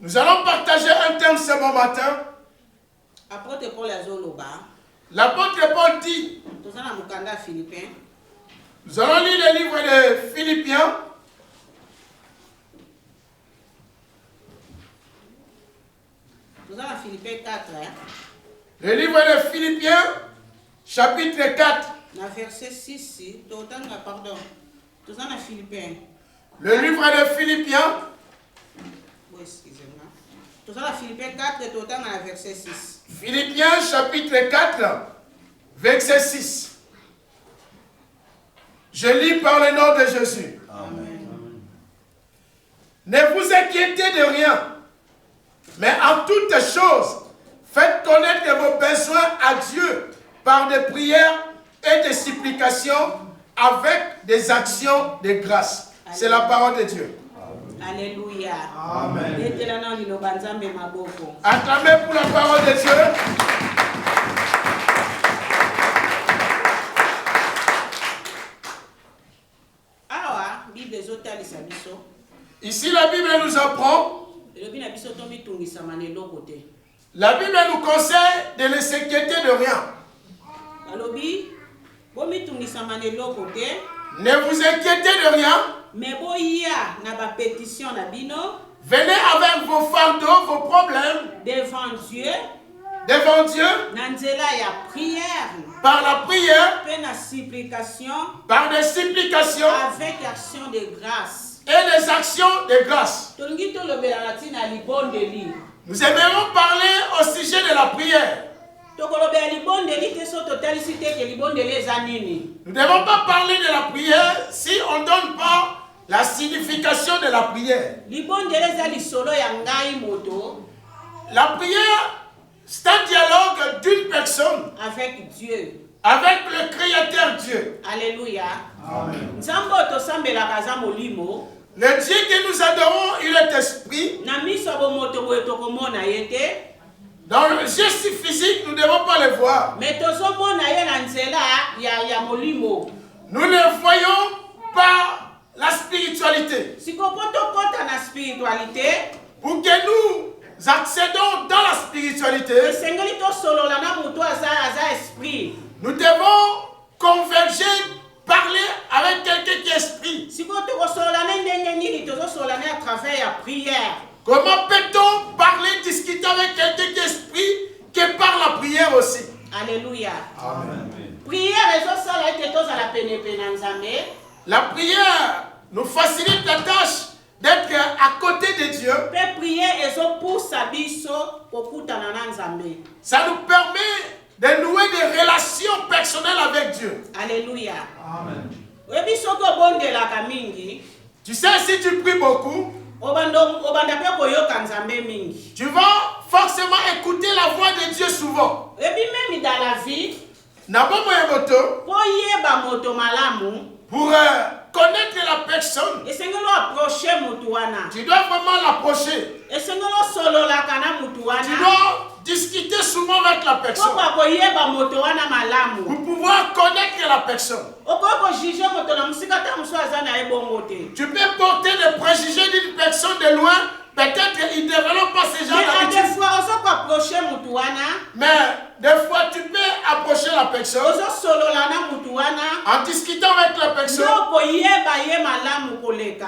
Nous allons partager un thème ce bon matin. L'apôtre Paul dit, nous allons lire le livre de Philippiens. Le livre de Philippiens, chapitre 4. Verset 6, pardon. Le livre de Philippiens. Excusez-moi. Philippiens 4, verset 6. Philippiens, chapitre 4, verset 6. Je lis par le nom de Jésus. Amen. Ne vous inquiétez de rien, mais en toutes choses, faites connaître vos besoins à Dieu par des prières et des supplications avec des actions de grâce. C'est la parole de Dieu. Alléluia. Amen. Amen. Acclamez pour la parole de Dieu. Ici, la Bible nous apprend. La Bible nous conseille de ne s'inquiéter de rien. Ne vous inquiétez de rien. Venez avec vos fardeaux, vos problèmes devant Dieu. Par la prière. Par des supplications. Avec action de grâce. Et des actions de grâce. Nous aimerons parler au sujet de la prière. Nous ne devons pas parler de la prière si on ne donne pas la signification de la prière. La prière, c'est un dialogue d'une personne avec Dieu. Avec le Créateur Dieu. Alléluia. Amen. Le Dieu que nous adorons, il est esprit. Dans le geste physique, nous ne devons pas le voir. Nous le voyons par la spiritualité. Pour que nous accédons dans la spiritualité, nous devons converger, parler avec quelqu'un qui est esprit. Comment peut-on parler, discuter avec quelqu'un qui est esprit, que par la prière aussi? Alléluia. Amen. La prière nous facilite la tâche d'être à côté de Dieu. Ça nous permet de nouer des relations personnelles avec Dieu. Alléluia. Amen. Tu sais, si tu pries beaucoup, tu vas forcément écouter la voix de Dieu souvent. Dans la vie, pour connaître la personne, tu dois vraiment l'approcher. Tu dois discuter souvent avec la personne pour pouvoir connaître la personne. Tu peux porter des préjugés d'une personne de loin. Peut-être il ne développe pas ce genre d'habitude. Mais des fois, tu peux approcher la personne en discutant avec la personne.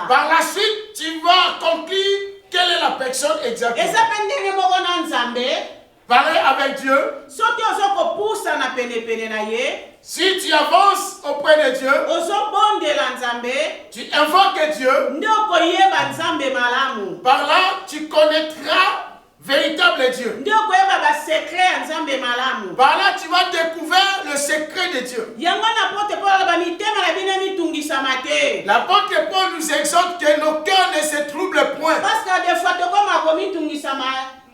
Par la suite, tu vas conclure quelle est la personne exactement. Parler avec Dieu. Si tu avances auprès de Dieu, tu invoques Dieu. Par là, tu connaîtras véritable Dieu. Par là, tu vas découvrir le secret de Dieu. L'apôtre Paul nous exhorte que nos cœurs ne se troublent point.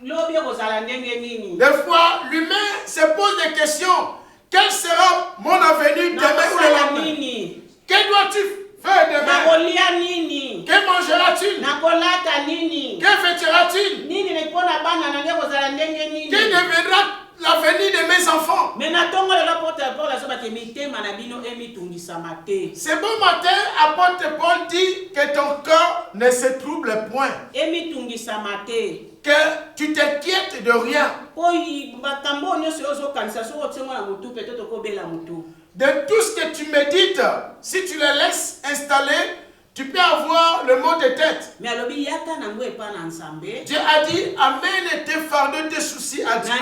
Des fois, l'humain se pose des questions. Quel sera mon avenir demain ou le lendemain? Que dois-tu faire demain? Que mangeras-tu? Que fêteras-tu? Que deviendra l'avenir de mes enfants? Ce bon matin, apôtre Paul dit que ton cœur ne se trouble point. Que tu t'inquiètes de rien. De tout ce que tu médites, si tu le laisses installer, tu peux avoir le mot de tête. Dieu a dit, amène tes fardeaux, tes soucis à Dieu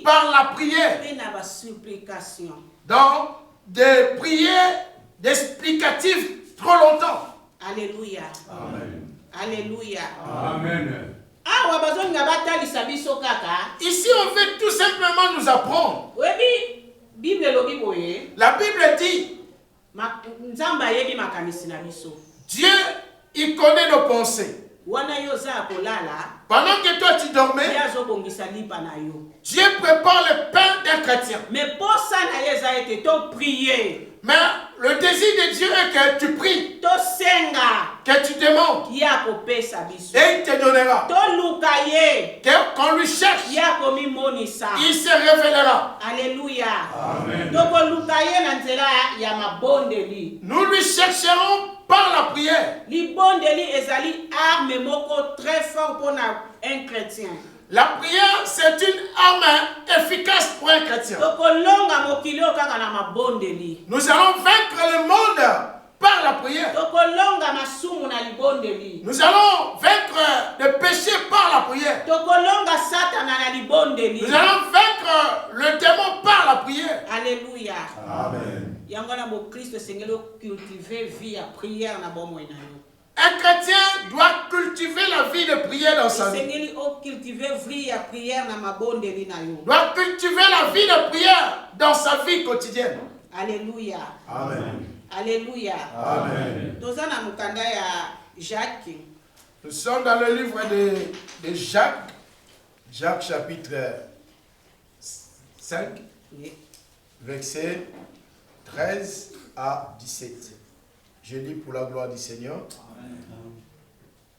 par la prière. Dans des prières d'explicatifs trop longtemps. Alléluia. Amen. Alléluia. Amen. Ici, on veut tout simplement nous apprendre. La Bible dit, Dieu, il connaît nos pensées. Pendant que toi tu dormais, Dieu prépare le pain d'un chrétien. Mais le désir de Dieu est que tu pries, que tu demandes, et il te donnera. Qu'on lui cherche, il se révélera. Alléluia. Amen. Nous lui chercherons par la prière. La prière, c'est une arme efficace pour un chrétien. Nous allons vaincre le monde par la prière. Nous allons vaincre le péché par la prière. Nous allons vaincre le démon par la prière. Alléluia. Amen. Un chrétien doit cultiver la vie de prière dans sa vie. Doit cultiver la vie de prière dans sa vie quotidienne. Alléluia. Amen. Alléluia. Amen. Jacques. Nous sommes dans le livre de Jacques. Jacques chapitre 5, versets 13 à 17. Je lis pour la gloire du Seigneur.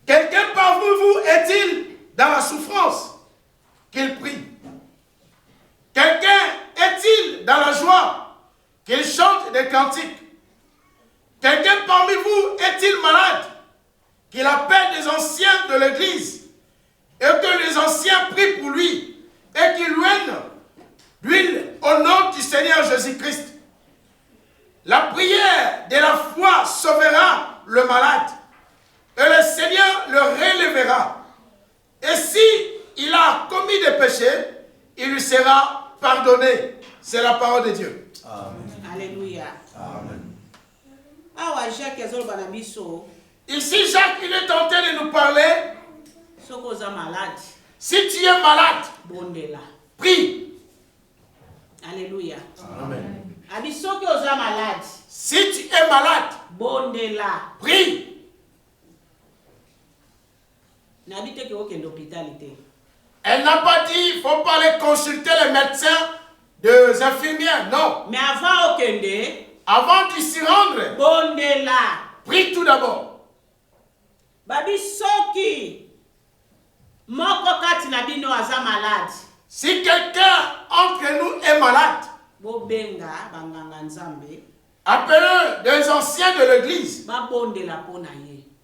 Quelqu'un parmi vous est-il dans la souffrance qu'il prie? Quelqu'un est-il dans la joie qu'il chante des cantiques? Quelqu'un parmi vous est-il malade qu'il appelle des anciens de l'église et que les anciens prient pour lui et qu'il loigne l'huile au nom du Seigneur Jésus-Christ? La prière de la foi sauvera le malade et le Seigneur le relèvera. Et si il a commis des péchés, il lui sera pardonné. C'est la parole de Dieu. Amen. Alléluia. Amen. Ici, Jacques, il est en train de nous parler. Si tu es malade, prie. Alléluia. Amen. Si tu es malade, prie. Elle n'a pas dit il ne faut pas aller consulter les médecins, les infirmières, non. Mais Avant de s'y rendre, prie tout d'abord. Si quelqu'un entre nous est malade, appelez des anciens de l'église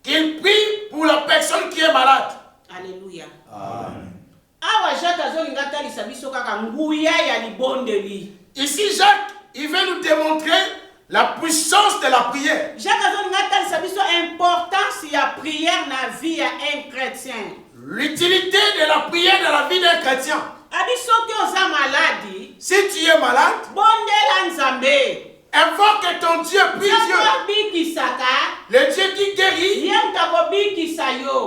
qu'ils prient pour la personne qui est malade. Alléluia. Amen. Ici, Jacques, il veut nous démontrer la puissance de la prière. L'utilité de la prière dans la vie d'un chrétien. Si tu es malade, invoque ton Dieu, prie Dieu. Le Dieu qui guérit,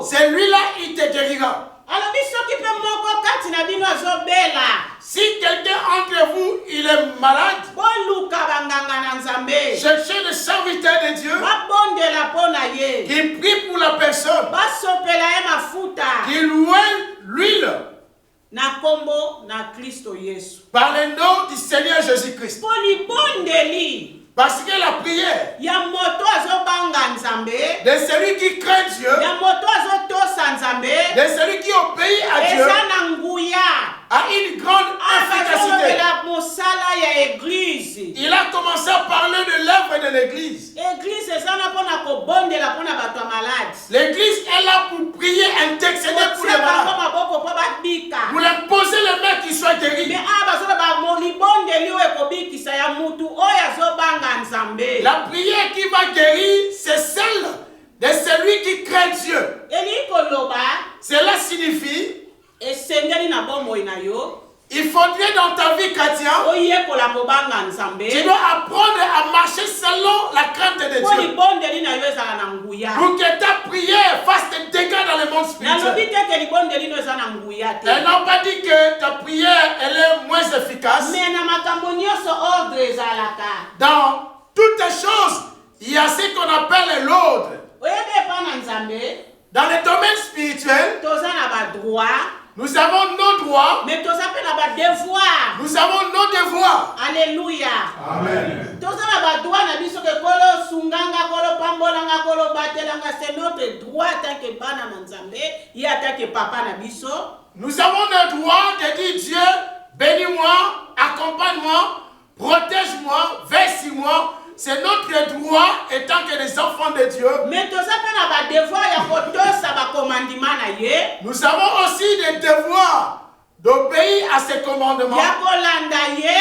c'est lui-là, il te guérira. Si quelqu'un entre vous, il est malade, cherchez le serviteur de Dieu qui prie pour la personne, qui loue l'huile par le nom du Seigneur Jésus-Christ. Parce que la prière de celui qui craint Dieu, de celui qui obéit à Dieu, a une grande efficacité. commencé à parler de l'œuvre de l'église. Église ezana pona ko bondela pona bato malade. L'église est là pour prier, intercéder pour les malades. maboko po babika. Vous leur posez les mains qui soient guéris. Mais abazoba ba moni bondeli o ekobikisa ya mutu oyo azobanga nzambe. La prière qui va guérir, c'est celle de celui qui craint Dieu. Eli koloba Cela signifie, esengeli na bomoi na yo. il faudrait dans ta vie chrétienne, Oye kola kobanga nzambe. tu dois apprendre à marcher selon la crainte de Ko Dieu. libondeli na yo ezala na nguya. Pour que ta prière fasse des dégâts dans le monde Nalobi spirituel. te ke libondeli no eza na nguya te. Elles n'ont pas dit que ta prière elle est moins efficace. Mais na makambo nyonso ordre ezalaka. Dans toutes les choses, il y a ce qu'on appelle l'ordre. Oyebe pa na nzambe Dans le domaine spirituel, toza na ba droit, nous avons nos droits, mais toza pe na ba devoir. nous avons nos devoirs. Alléluia. Amen. Toza na ba droit na biso ke kolo sunganga kolo pambolanga kolo batelanga, c'est notre droit tant que bana na nzambe, ya tant que papa na biso. Nous avons le droit de dire Dieu, bénis-moi, accompagne-moi, protège-moi, verse-moi. C'est notre droit étant que des enfants de Dieu. Mais toza pe na ba devoir ya kotosa ba commandement na ye. Nous avons aussi des devoirs d'obéir à ses commandements, Ya kolanda ye,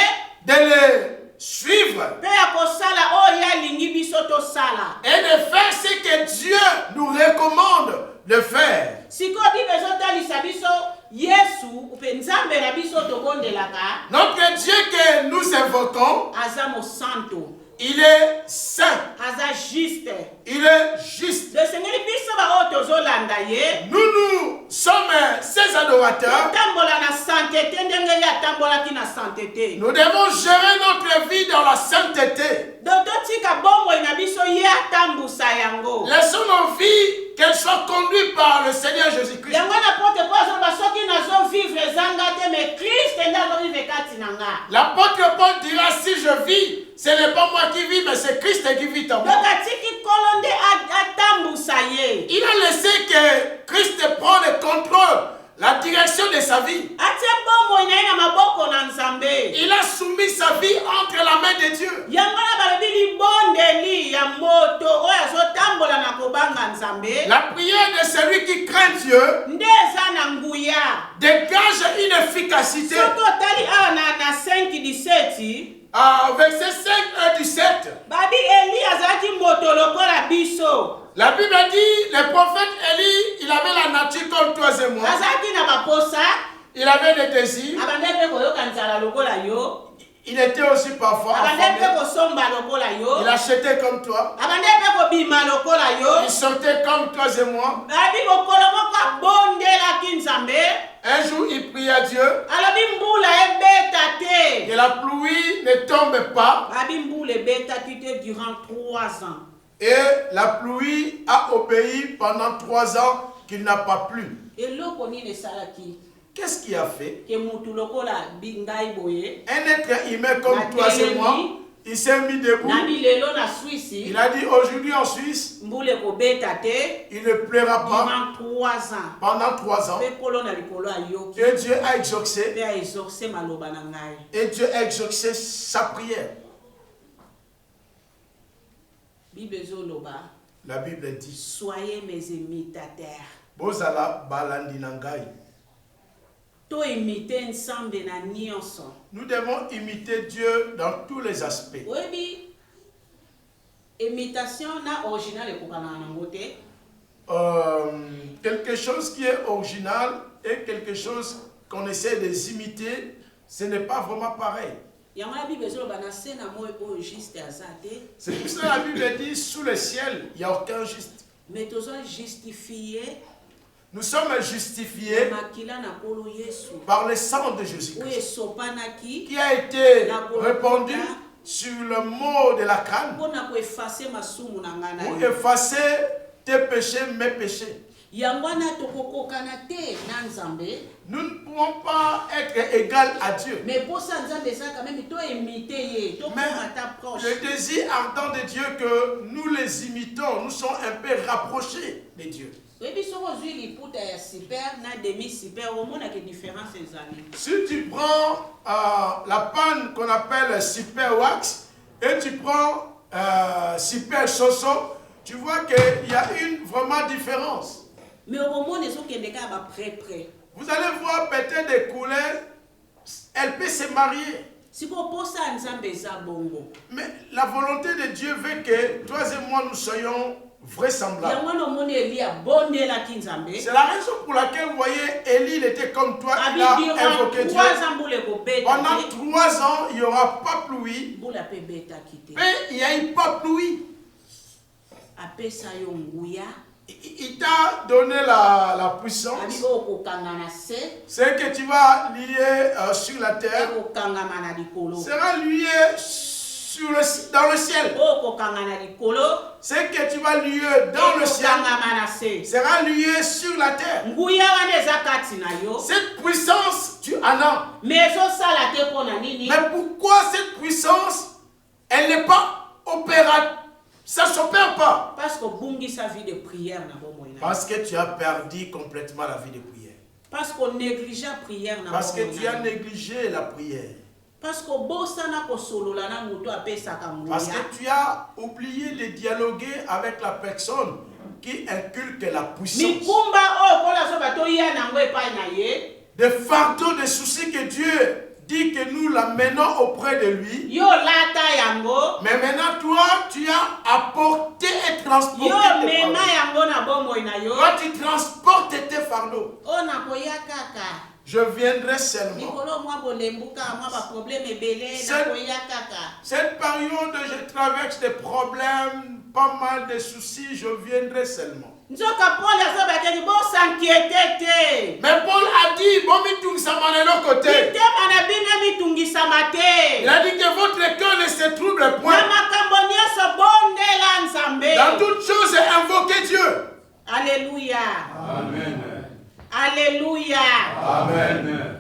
de les suivre pe ya kosala oyo alingi biso tosala. et de faire ce que Dieu nous recommande de faire. Siko Bible ezotalisa biso Yesu upe nzambe na biso tobondelaka Notre Dieu que nous invoquons, aza mosanto, il est saint, aza juste. il est juste. Tosengeli biso baoyo tozolanda ye Nous sommes ses adorateurs. totambola na sainteté ndenge ye atambolaki na sainteté. Nous devons gérer notre vie dans la sainteté. Donc totika bomoi na biso ye atambusa yango. Laissons nos vies qu'elles soient conduites par le Seigneur Jésus-Christ. Yango na pote po azoba soki nazovivre ezanga te, mais Christ nde azovivre kati na nga. L'apôtre Paul dira, si je vis, ce n'est pas moi qui vis, mais c'est Christ qui vit en moi. Donc atiki kolo nde atambusa ye. Il a laissé que Christ prenne le contrôle, la direction de sa vie. Atia bomoi na ye na maboko na nzambe. Il a soumis sa vie entre la main de Dieu. Yango na balobi libondeli ya moto oyo azotambola na kobanga nzambe. La prière de celui qui craint Dieu Nde eza na nguya. dégage une efficacité. Soki otali awa na 5:17 Verset 5 et 17. babi Eli azalaki moto lokola biso. La Bible dit, le prophète Élie, il avait la nature comme toi et moi. Azalaki na baposa, Il avait des désirs. abande mpe koyoka nzala lokola yo. Il était aussi parfois Abande mpe affamé. kosomba lokola yo. Il achetait comme toi. Abande mpe kobima lokola yo. Il sortait comme toi et moi. Babi mokolo moko abondelaki nzambe. Un jour, il pria à Dieu Alobi mbula ebeta te. que la pluie ne tombe pas. Babi mbula ebetaki te durant 3 ans. Et la pluie a obéi pendant 3 ans qu'il n'a pas plu. Eloko nini esalaki Qu'est-ce qu'il a fait? ke mutu lokola bingai boye Un être humain comme toi et moi, il s'est mis debout. na bilelo na Suisse, Il a dit aujourd'hui en Suisse, mbula ekobeta te il ne pleura pas durant 3 ans. pendant 3 ans. Mpe kolo na likolo ayoki Et Dieu a exaucé. mpe aexorce maloba na ngai. Et Dieu a exaucé sa prière. Bible ezoloba La Bible dit, soyez mes imitateurs. Bozala balandi na ngai. To imite nzambe na nyonso. Nous devons imiter Dieu dans tous les aspects. Oyebi imitation na original ekokana nango te. Quelque chose qui est original et quelque chose qu'on essaie d'imiter, ce n'est pas vraiment pareil. Yango la Bible ezoloba na se na moi oyo juste aza te. C'est pour ça que la Bible dit, sous le ciel, il n'y a aucun juste. Mais tozo justifié Nous sommes justifiés makila na kolo Yesu. par le sang de Oyo Jésus-Christ, esopanaki qui a été répandu sur le mot de la crâne mpona koefase masumu na ngai na pour yo. effacer tes péchés, mes péchés. Yango wana tokokokana te na nzambe. Nous ne pouvons pas être égaux à Dieu. Mais pour ça, nous avons quand même imité, Mais le désir ardent de Dieu que nous les imitons, nous sommes un peu rapprochés de Dieu. Si tu prends la panne qu'on appelle super wax et tu prends Super Soso, tu vois qu'il y a une vraiment différence. Mais au moment où ils sont prêt. Vous allez voir peut-être des couleurs, elle peut se marier. Mais la volonté de Dieu veut que toi et moi nous soyons vraisemblables. C'est la raison pour laquelle vous voyez, Élie il était comme toi, il a invoqué Dieu. Pendant 3 ans, il n'y aura pas pluie. Mais il n'y a eu pas pluie. Il t'a donné la puissance. C'est que tu vas lier sur la terre. Sera lié dans le ciel. C'est que tu vas lier dans le ciel. Sera lié sur la terre. Cette puissance, tu en as. Mais pourquoi cette puissance, elle n'est pas opérative? Ça ne s'opère pas. Parce que tu as perdu complètement la vie de prière. Parce que tu as négligé la prière. Parce que tu as oublié de dialoguer avec la personne qui inculque la puissance. Des fardeaux, des soucis que Dieu dit que nous l'amenons auprès de lui. Mais maintenant, toi, tu as apporté et transporté tes fardeaux. Toi, tu transportes tes fardeaux. Je viendrai seulement. Cette période, je traverse des problèmes, pas mal de soucis, je viendrai seulement. Mais Paul a dit, côté. Il a dit que votre cœur ne se trouble point. Dans toutes choses, invoquez Dieu. Alléluia. Amen. Alléluia. Amen.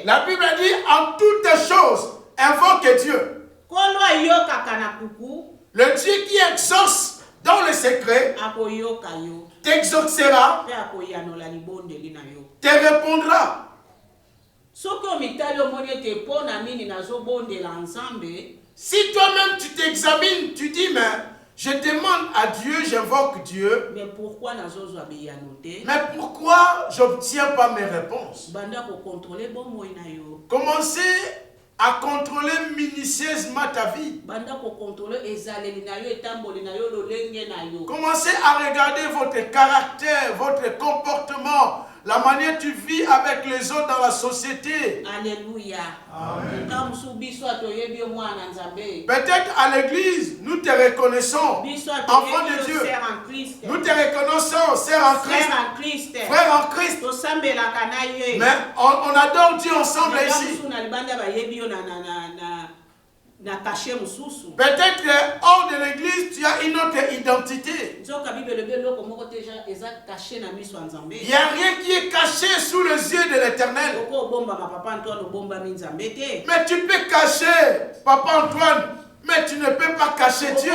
La Bible dit, en toutes choses, invoque Dieu. Le Dieu qui exauce dans le secret t'exaucera, te répondra. Si toi-même tu t'examines, tu dis, mais je demande à Dieu, j'invoque Dieu. Mais pourquoi j'obtiens pas mes réponses? Commencez à contrôler minutieusement ta vie. Commencez à regarder votre caractère, votre comportement, la manière tu vis avec les autres dans la société. Alléluia. Amen. Peut-être à l'église, nous te reconnaissons, enfant de Dieu. Nous te reconnaissons, sœur en Christ, frère en Christ. Mais on adore Dieu ensemble ici. Peut-être hors de l'église, tu as une autre identité. Il n'y a rien qui est caché sous les yeux de l'Éternel. Mais tu peux cacher Papa Antoine, mais tu ne peux pas cacher Dieu.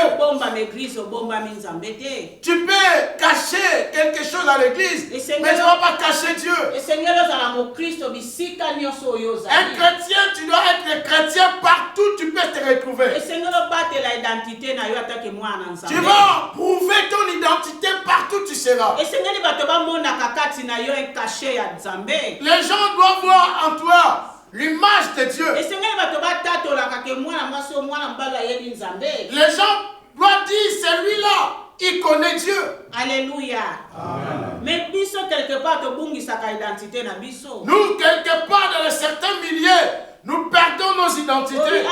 Tu peux cacher quelque chose à l'église, mais tu ne vas pas cacher Dieu. Un chrétien, tu dois être chrétien partout, tu peux te retrouver. Tu vas prouver ton identité partout tu seras. Les gens doivent voir en toi l'image de Dieu. Les gens doivent dire, celui-là, il connaît Dieu. Alléluia. Mais quelque part, nous, quelque part dans certains milieux, nous perdons nos identités.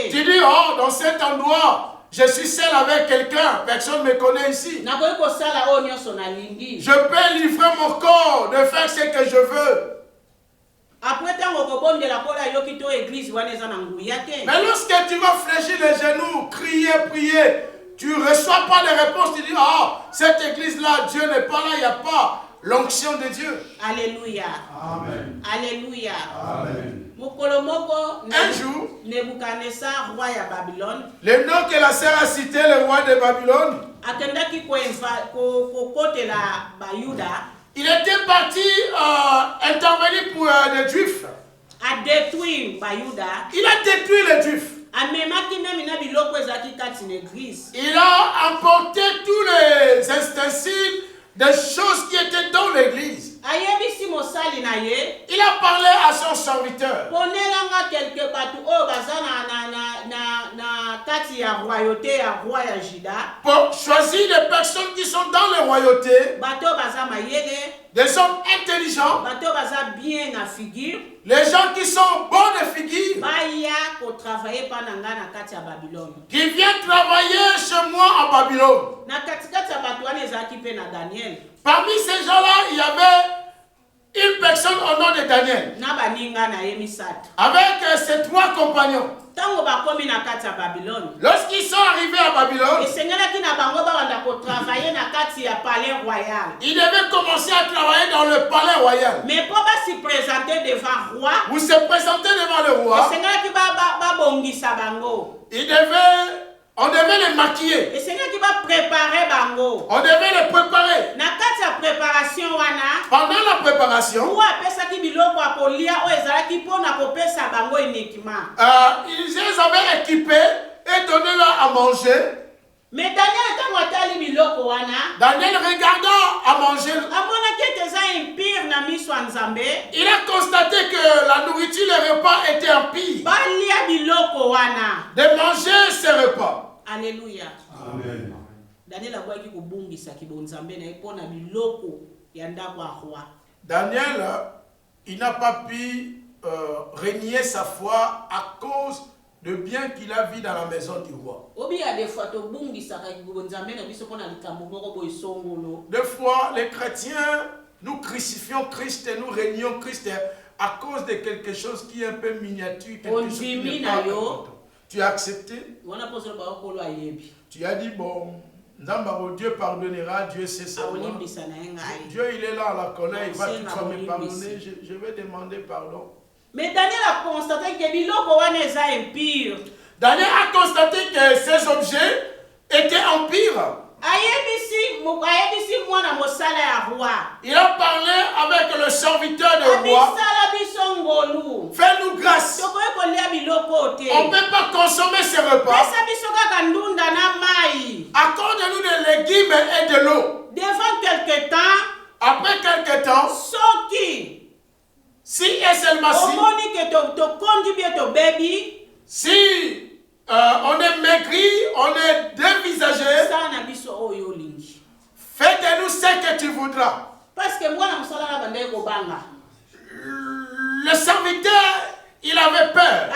Tu dis, oh, dans cet endroit, je suis seul avec quelqu'un, personne ne me connaît ici. Je peux livrer mon corps, de faire ce que je veux. Mais lorsque tu vas fléchir les genoux, crier, prier, tu ne reçois pas de réponse, tu dis, oh, cette église-là, Dieu n'est pas là, il n'y a pas l'onction de Dieu. Alléluia. Amen. Alléluia. Amen. Un jour, Nebuchadnezzar, roi de Babylone, le nom que la sœur a cité, le roi de Babylone, il était parti intervenir pour les Juifs. a détruit Bayuda. Il a détruit les Juifs. Amemaki même na biloko ezaki kati na église. Il a emporté tous les ustensiles, des choses qui étaient dans l'église. Ayebisi mosali na ye. Il a parlé à son serviteur. Ponelanga quelque batu o baza na kati ya royauté ya roi ya Juda. Pour choisir des personnes qui sont dans les royautés, Bato baza mayele. des hommes intelligents, Bato baza bien na figure. les gens qui sont bons de figure, Baya ko travailler pananga na kati ya Babylone. qui viennent travailler chez moi en Babylone. Na katikati ya bato wana ezalaki pe na Daniel. Parmi ces gens-là, il y avait une personne au nom de Daniel, Na baninga na ye misato. avec ses 3 compagnons. Tango bakomi na kati ya Babylone. Lorsqu'ils sont arrivés à Babylone, Esengelaki na bango bawanda ko travailler na kati ya palais royal. ils devaient commencer à travailler dans le palais royal. Mais pour se présenter devant roi, Vous se présentez devant le roi, esengelaki babongisa bango. on devait les maquiller, Esengelaki préparer bango. on devait les préparer. Na kati ya préparation wana, Pendant la préparation, roi apesaki biloko ya kolia oyo ezalaki mpona kopesa bango uniquement. ils les avaient équipés et donné leur à manger. Mais Daniel ntango atali biloko wana, Daniel, regardant à manger, amonaki ete eza impire na miso ya Nzambe. il a constaté que la nourriture, les repas étaient impurs. Balia biloko wana. De manger ces repas. Alléluia. Amen. Daniel akwaki kobungisa kibonzambe na ye mpona biloko ya ndako ya roi. Daniel, il n'a pas pu renier sa foi à cause de bien qu'il a vu dans la maison du roi. Obi ya des fois tobungisaka kibonzambe na biso mpona likambo moko boye songolo. Des fois, les chrétiens, nous crucifions Christ et nous régnons Christ à cause de quelque chose qui est un peu miniature, quelque chose qui n'est pas important. Tu as accepté? Tu as dit, bon, Dieu pardonnera, Dieu sait ça. Dieu, il est là à la colère, il va tout me pardonner, je vais demander pardon. Mais Daniel a constaté que biloko wana eza impire. Daniel a constaté que ces objets étaient empires. Il a parlé avec le serviteur de roi. Fais-nous grâce. On ne peut pas consommer ces repas. Accorde-nous des légumes et de l'eau. Devant quelque temps, après quelque temps, si et seulement si on est maigri, on est dévisagé, fais de nous ce que tu voudras. Le serviteur, il avait peur.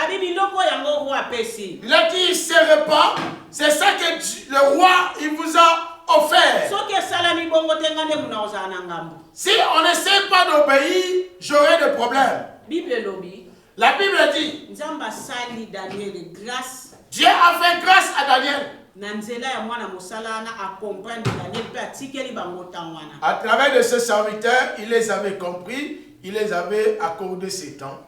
Il a dit, ces repas, c'est ça que le roi, il vous a offert. Si on n'essaie pas d'obéir, j'aurai des problèmes. La Bible dit, Dieu a fait grâce à Daniel. À travers de ce serviteur, il les avait compris, il les avait accordé ses temps.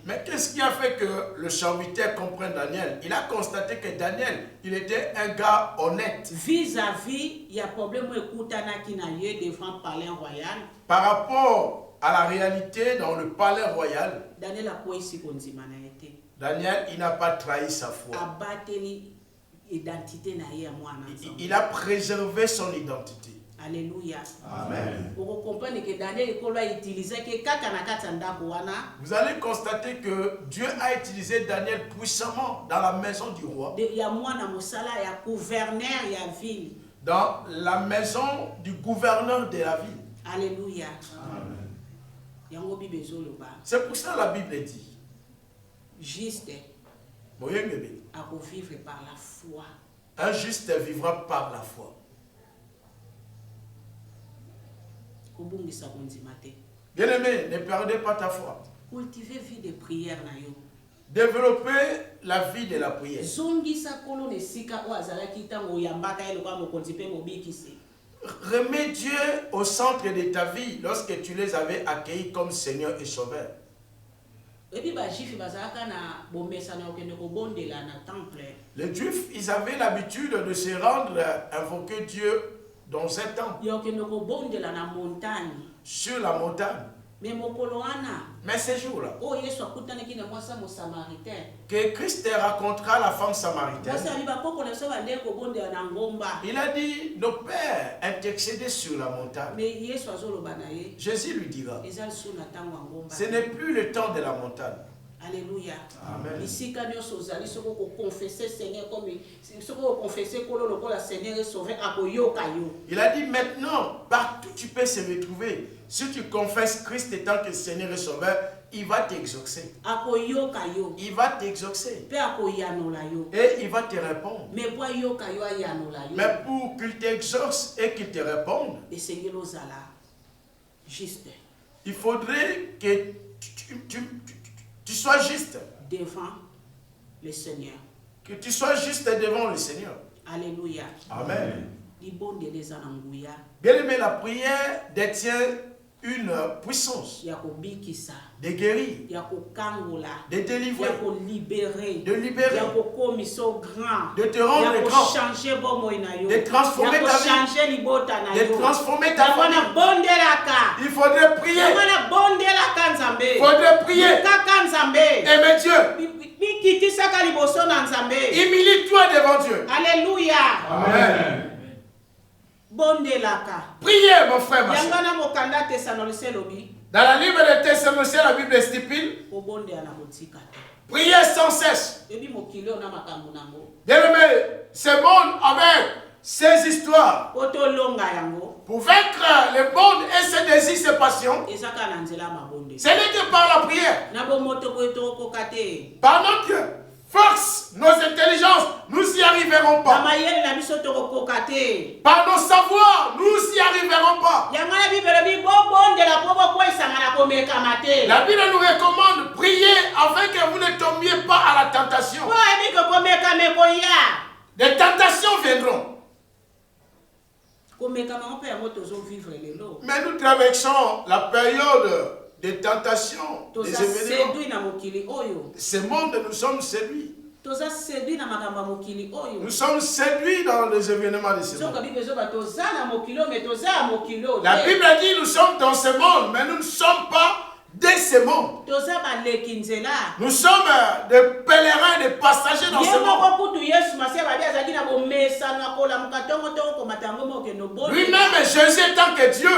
Mais qu'est-ce qui a fait que le serviteur comprenne Daniel? Il a constaté que Daniel, il était un gars honnête. Vis-à-vis, il y a problème devant le palais royal. Par rapport à la réalité dans le palais royal, Daniel, il n'a pas trahi sa foi. Il a préservé son identité. Alléluia. Amen. Vous allez constater que Dieu a utilisé Daniel puissamment dans la maison du roi. Dans la maison du gouverneur de la ville. Alléluia. C'est pour ça que la Bible dit. Juste à vivre par la foi. Un juste vivra par la foi. Bien-aimé, ne perdez pas ta foi. Cultivez vie de prière. Développez la vie de la prière. Remets Dieu au centre de ta vie lorsque tu les avais accueillis comme Seigneur et Sauveur. Les Juifs, ils avaient l'habitude de se rendre invoquer Dieu dans un temple. sur la montagne. Mais mokolo wana Mais ces jours-là, o Yesu akutanaki na mwasa mo samaritain. que Christ te racontera la femme samaritaine. Mwasa liba koko na so bande ko bonde na ngomba. Il a dit, nos pères intercédaient sur la montagne. Mais Yesu azoloba na ye. Jésus lui dira, Ezal suna tango ngomba. ce n'est plus le temps de la montagne. Alléluia. Amen. Isika nyonso ozali soko ko confesser Seigneur comme soko ko confesser kolo lokola Seigneur est sauvé akoyoka yo. Il a dit, maintenant, partout tu peux se retrouver. Si tu confesses Christ étant que Seigneur et Sauveur, il va t'exaucer. Akoyoka yo. Il va t'exaucer. Pe akoyanola yo. Et il va te répondre. Mais pour yoka yo ayanola yo. Mais pour qu'il t'exauce et qu'il te réponde, Esengelo zala juste il faudrait que tu sois juste. devant le Seigneur. Que tu sois juste devant le Seigneur. Alléluia. Amen. Libonde les ananguya Bien aimé, la prière détient une puissance ya kobikisa de guérir, ya kokangola de délivrer, ya kolibérer de libérer, ya kokomiso grand de te rendre ya grand, changer bomoi na yo de transformer ya ta vie, changer libota na yo de transformer ta ya famille. wana bondelaka Il faudrait prier. ya wana bondelaka nzambe Il faudrait prier. kaka nzambe Aimer Dieu. bikitisaka liboso na nzambe. Humilie-toi devant Dieu. Alléluia. Amen. Bondelaka. Priez, mon frère, ma soeur. Yangana mokanda Thessaloniciens lobi. Dans la livre de Thessaloniciens, la Bible stipule, Obonde ana botika. priez sans cesse. Ebi mokilo na makambo nango. Bien-aimé, ce monde avec ses histoires, Oto longa yango. pour vaincre le monde et ses désirs, ses passions, Ezaka na nzela mabonde. ce n'est que par la prière. Na bomoto ko eto kokate. Par notre force, nos intelligences, nous n'y arriverons pas. Amayeli na biso to kokate. Par nos savoirs, nous n'y arriverons pas. Yangana bibelo bi bonde la pobo ko isanga na komeka mate. La Bible nous recommande de prier afin que vous ne tombiez pas à la tentation. Ko ebi ko komeka mekoya. Des tentations viendront. Komeka ma pe yango tozo vivre lelo. Mais nous traversons la période de tentation, des Toza événements. séduit na mokili oyo. Ce monde, nous sommes séduits. Toza séduit na makambo ya mokili oyo. Nous sommes séduits dans les événements de ce Soka monde. bible ezoba toza na mokili oyo, mais toza ya mokili oyo La te. Bible dit nous sommes dans ce monde, mais nous ne sommes pas de ce monde. Toza baleki nzela. Nous sommes des pèlerins, des passagers dans ce Ye monde. moko kutu Yesu masiya babi azalaki na bomesano ya kolamuka ntongo komata yango mokende obonde. Lui-même, Jésus étant que Dieu,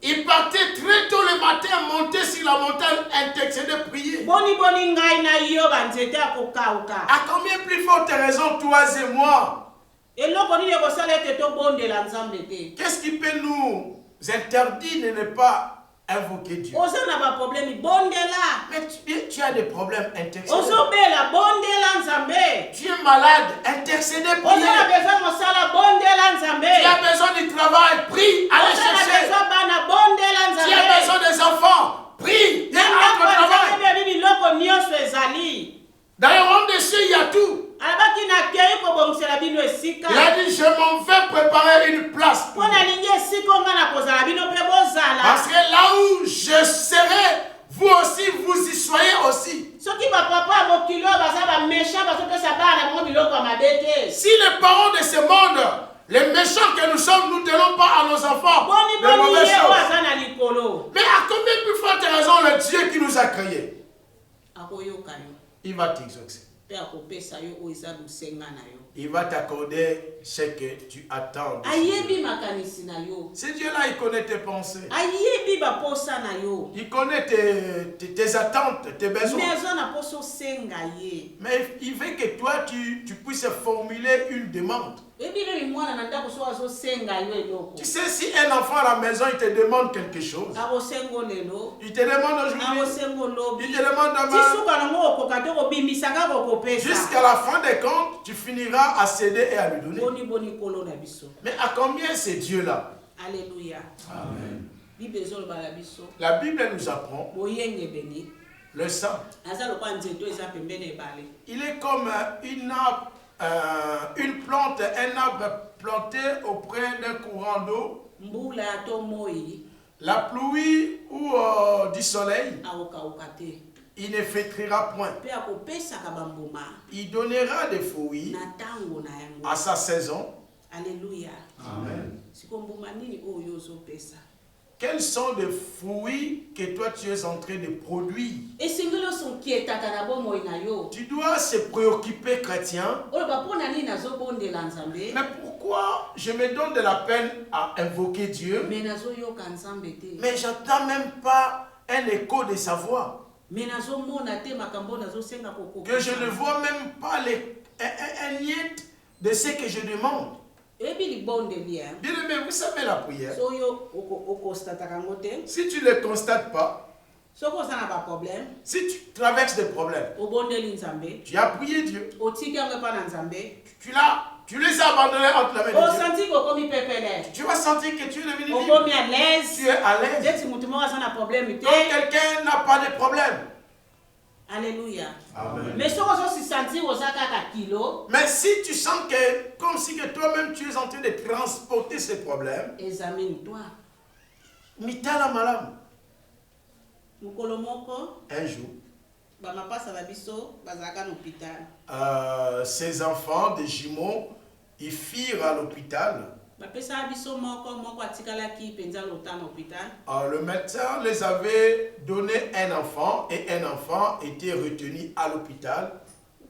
il partait très tôt le matin, monter sur la montagne, intercéder, prier. Boni ngai na yo banzete ya kokauka. À combien plus forte raison, toi et moi, Eloko nini ekosala ete tobondela Nzambe te? qu'est-ce qui peut nous interdire de ne pas invoquer Dieu? Oza na baproblème bondela. Mais tu as des problèmes, intercéder. Ozobela bondela Nzambe. Tu es malade, intercéder, Oza na prier. besoin mosala bondela Nzambe. Tu as besoin du travail, prie, allez Oza na chercher. besoin bana bondela Tu Nzambe. as besoin des enfants, prie, viens à ton travail. biloko nyonso ezali. Dans le royaume des cieux, il y a tout. Alabaki na kei kobongisela bino esika. Il a dit, je m'en vais préparer une place pour Mpo vous. nalingi esika onga na kozala bino mpe bozala. Parce que là où je serai, vous aussi, vous y soyez aussi. Soki bapapa ya mokili oyo baza baméchant bazopesa bana na bango biloko ya mabe te. Si les parents de ce monde, les méchants que nous sommes, nous ne donnons pas à nos enfants de Boni mauvaises ye oyo choses. aza na likolo. Mais à combien plus forte raison le Dieu qui nous a créés, Akoyoka yo il va t'exaucer. mpe akopesa yo oyo eza lusenga na yo. Il va t'accorder ce que tu attends. de ce Ayebi Dieu. makanisi na yo. Ce Dieu-là, il connaît tes pensées. Ayebi baposa na yo. Il connaît tes attentes, tes besoins. Me aza na poso osenga ye. Mais il veut que toi, tu puisses formuler une demande. Ebile mwana na ndako so azosenga yo eloko. Tu sais, si un enfant à la maison, il te demande quelque chose, Akosengo lelo. il te demande aujourd'hui, Akosengo lobi. il te demande demain, Tisuka nango okoka te kobimisaka kokopesa. jusqu'à la fin des comptes, tu finiras à céder et à lui donner. Boni kolo na biso. Mais à combien c'est Dieu-là? Alléluia. Amen. Bible ezoloba na biso. La Bible nous apprend, Boyenge beni. le sang, Aza lokwa nzeto eza pembeni ebale. il est comme une plante, un arbre planté auprès d'un courant d'eau, Mbula to moi la pluie ou du soleil, akokauka te. il ne flétrira point. Pe akopesaka bambuma Il donnera des fruits na ntango na yango. à sa saison. Alléluia. Amen. Siko mbuma nini oyo ozopesa? quels sont les fruits que toi tu es en train de produire. esengeli osonkietaka na bomoi na yo Tu dois se préoccuper, chrétien. oyo bapona nini nazobondela nzambe Mais pourquoi je me donne de la peine à invoquer Dieu, me nazoyoka nzambe te mais j'entends même pas un écho de sa voix, me nazomona te makambo nazosenga kokoka que je ne vois même pas un niet de ce que je demande. eyebi libondeli Bien aimé, vous savez la prière. so oyo okostataka yango te Si tu ne le constates pas, soki oza na baproblème si tu traverses des problèmes, obondeli nzambe tu as prié Dieu, otiki yango epa na nzambe tu les as abandonnés entre la main de Dieu. osanti kokomi pepele Tu vas sentir que tu es devenu libre. okomi à l'aise Tu es à l'aise. ndeti motu moko aza na problème te Quand quelqu'un n'a pas de problème. alléluia Amen. mais soki ozosi oza kaka kilo Mais si tu sens que, comme si que toi-même tu es en train de transporter ces problèmes, examine toi mitala malamu. mokolo moko Un jour, bamapasa na biso bazalaka na hôpital ces enfants, des jumeaux, ils firent à l'hôpital. bapesaka biso moko atikalaki mpenza lota na hôpital Le médecin les avait donné un enfant et un enfant était retenu à l'hôpital.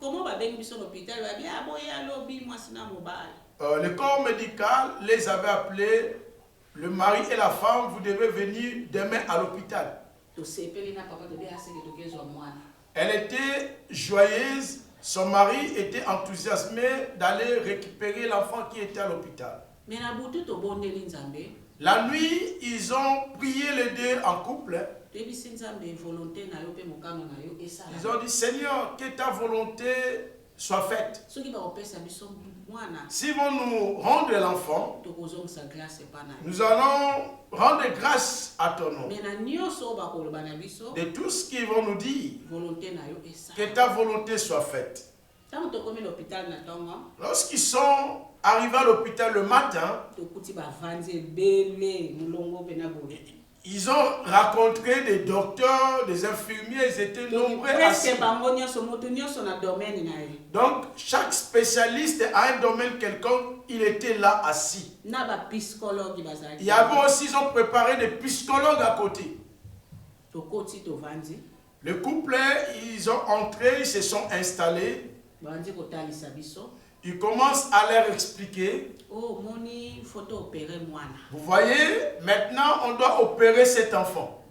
komo babengi biso na hôpital babi aboye alobi mwasi na mobali Le corps médical les avait appelés, le mari et la femme, vous devez venir demain à l'hôpital. tosepeli na papa tobe aseke tokezwa mwana Elle était joyeuse, son mari était enthousiasmé d'aller récupérer l'enfant qui était à l'hôpital. me na butu tobondeli nzambe La nuit, ils ont prié les deux en couple. toyebisi nzambe volonté na yo mpe mokano na yo esala Ils ont dit, Seigneur, que ta volonté soit faite. soki bakopesa biso mwana S'ils vont nous rendre l'enfant, tokozongisa grâce epa na yo nous allons rendre grâce à ton nom. me na nyonso oyo bakoloba na biso De tout ce qu'ils vont nous dire, volonté na yo que esala ta volonté soit faite. ntango tokomi na hôpital na ntongo Lorsqu'ils sont arrivés à l'hôpital le matin, tokuti bavandi ebele molongo mpe na boye ils ont rencontré des docteurs, des infirmiers, ils étaient nombreux assis. presque bango nyonso moto nyonso na domaine na ye Donc, chaque spécialiste a un domaine quelconque, il était là assis. na bapsychologue Il bazalaki y avait aussi, ils ont préparé des psychologues à côté. tokoti tovandi Le couple, ils ont entré, ils se sont installés. bandi kotalisa biso Ils commencent à leur expliquer. oh moni photo opéré mwana Vous voyez, maintenant, on doit opérer cet enfant.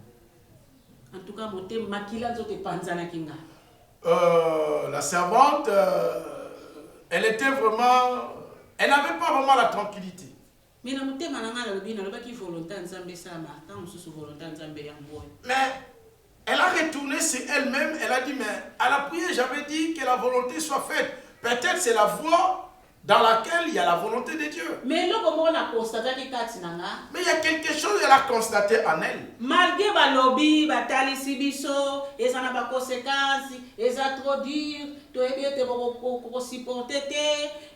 en tout cas motema makila nzoto epanzanaki nga La servante, elle était vraiment... Elle n'avait pas vraiment la tranquillité. me na motema na nga nalobi nalobaki volonté ya nzambe esalama ntango mosusu volonté ya nzambe yango oyo Mais elle a retourné sur elle-même, elle a dit, mais à la prière, j'avais dit que la volonté soit faite. Peut-être c'est la voie dans laquelle il y a la volonté de Dieu. me eloko moko na konstataki kati na nga Mais il y a quelque chose qu'elle a constaté en elle. malgré balobi batalisi biso eza na baconséquence eza trop dur toyebi ete kokosupporte te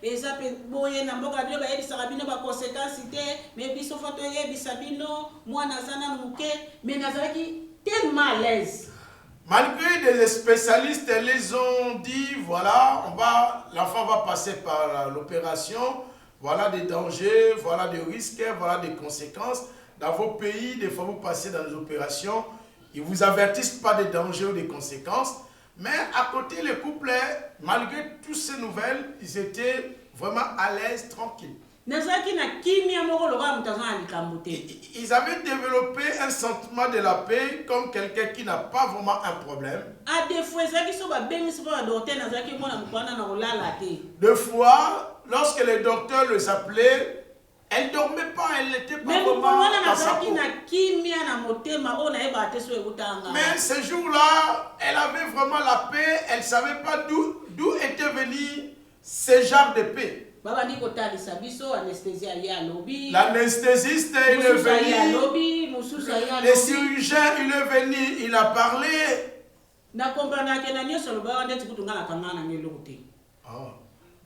eza mpe boye na mboka na bino bayebisaka bino baconséquence te me biso fo toyebisa bino mwana aza nanu moke me nazalaki tellement à l'aise Malgré des spécialistes, elles les ont dit, voilà, l'enfant va passer par l'opération, voilà des dangers, voilà des risques, voilà des conséquences. Dans vos pays, des fois vous passez dans les opérations, ils ne vous avertissent pas des dangers ou des conséquences. Mais à côté, les couples, malgré toutes ces nouvelles, ils étaient vraiment à l'aise, tranquilles. nazalaki na kimia moko lokola moto aza na likambo te Ils avaient développé un sentiment de la paix comme quelqu'un qui n'a pas vraiment un problème. adefo ezalaki so babengisi mpo badokter nazalaki mona mokwana na kolala te Deux fois, lorsque les docteurs les appelaient, elle ne dormait pas, elle n'était pas me mokolo vraiment wana dans sa nazalaki peau. na kimia na motema oyo nayebaka te so ekutanga Mais ce jour-là, elle avait vraiment la paix, elle ne savait pas d'où était venu ce genre de paix. babandi kotalisa biso anesthésie aye alobi L'anesthésiste, il est mosusu aye venu, alobi mosusu aye le alobi chirurgien, il est venu, il a parlé. na komprenake na nyonso alobaka ndeti kutu nga nakanga nanga eloko te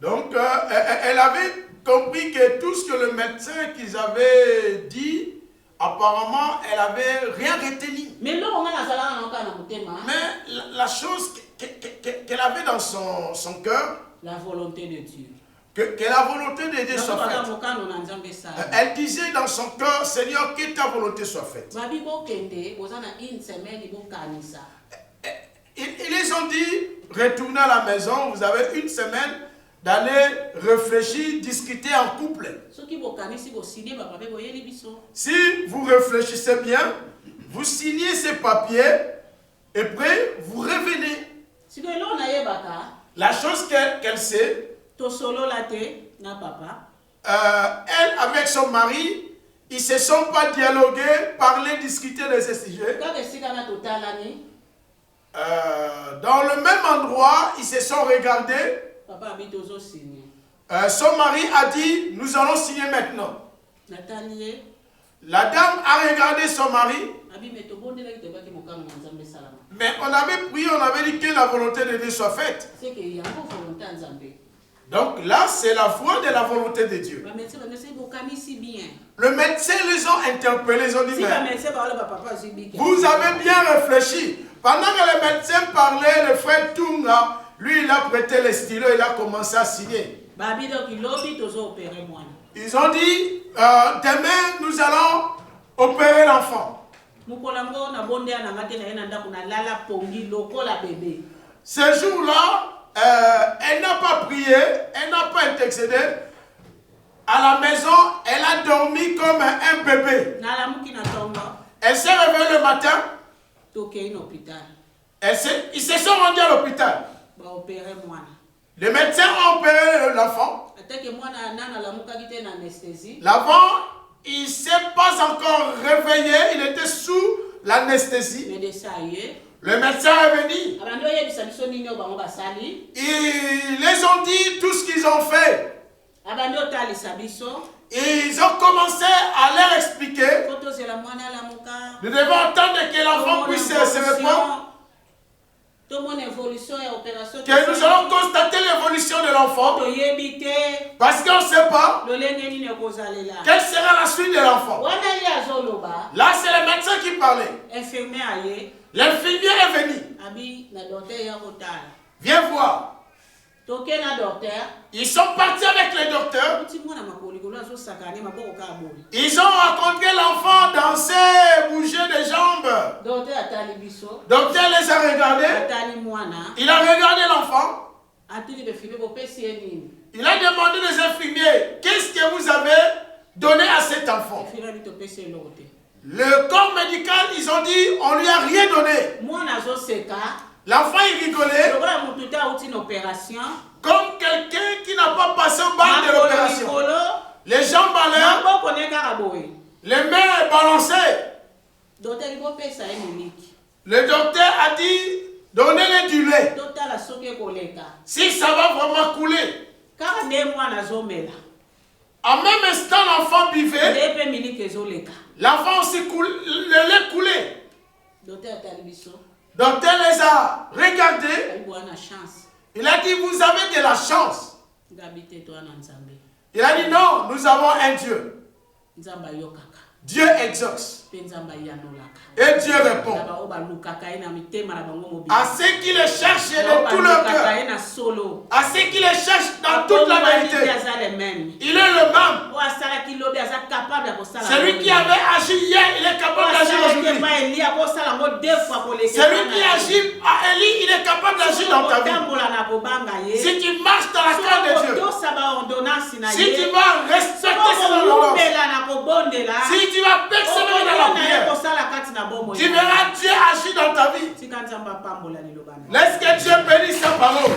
Donc, elle avait compris que tout ce que le médecin qu'ils avaient dit, apparemment, elle n'avait rien retenu. me eloko nga nazalaka nango kaka na motema Mais la chose qu'elle avait dans son cœur, la volonté de Dieu Que la volonté de Dieu soit faite. Elle disait dans son cœur, Seigneur, que ta volonté soit faite. Ils les ont dit, retournez à la maison, vous avez une semaine d'aller réfléchir, discuter en couple. Si vous réfléchissez bien, vous signez ces papiers et après vous revenez. La chose qu'elle sait, elle avec son mari, ils ne se sont pas dialogués, parlé, discuté de ces sujets. Dans le même endroit, ils se sont regardés. Son mari a dit, nous allons signer maintenant. La dame a regardé son mari. Mais on avait prié, on avait dit que la volonté de Dieu soit faite. Donc là, c'est la foi de la volonté de Dieu. Le médecin les a interpellés, ils ont dit, vous avez bien réfléchi. Pendant que le médecin parlait, le frère Tunga, lui, il a prêté les stylos, il a commencé à signer. Ils ont dit, demain, nous allons opérer l'enfant. Ce jour-là, elle n'a pas prié, elle n'a pas intercédé. À la maison, elle a dormi comme un bébé. Elle s'est réveillée le matin. Ils se sont rendus à l'hôpital. Les médecins ont opéré l'enfant. L'enfant, il ne s'est pas encore réveillé, il était sous l'anesthésie. Le médecin est venu. Ils les ont dit tout ce qu'ils ont fait. Ils ont commencé à leur expliquer. Nous devons attendre que l'enfant puisse se répondre. Que nous allons constater l'évolution de l'enfant. Parce qu'on ne sait pas quelle sera la suite de l'enfant. Là, c'est le médecin qui parlait. L'infirmier est venu. Viens voir. Ils sont partis avec les docteurs. Ils ont rencontré l'enfant danser, bouger des jambes. Docteur les a regardés. Il a regardé l'enfant. Il a demandé aux infirmiers, qu'est-ce que vous avez donné à cet enfant? Le corps médical, ils ont dit, on lui a rien donné. L'enfant, il rigolait. Comme quelqu'un qui n'a pas passé au bal de l'opération. Les jambes à l'air. Les mains balancées. Le docteur a dit, donnez-le du lait. Si ça va vraiment couler. En même instant, l'enfant buvait. L'enfant aussi le lait coulait. Docteur les a regardés. Il a dit, vous avez de la chance. Il a dit, non, nous avons un Dieu. Dieu exauce. Et Dieu répond. À ceux qui le cherchent de tout leur cœur. À ceux qui le cherchent dans toute la vérité. Il est le même. Celui qui avait agi hier, il est capable d'agir aujourd'hui. Celui qui agit à Élie, il est capable d'agir dans ta vie. Si tu marches dans la crainte de Dieu, si tu vas respecter son ordonnance, si tu vas persévérer dans la prière, tu verras Dieu agir dans ta vie. Laisse que Dieu bénisse sa parole.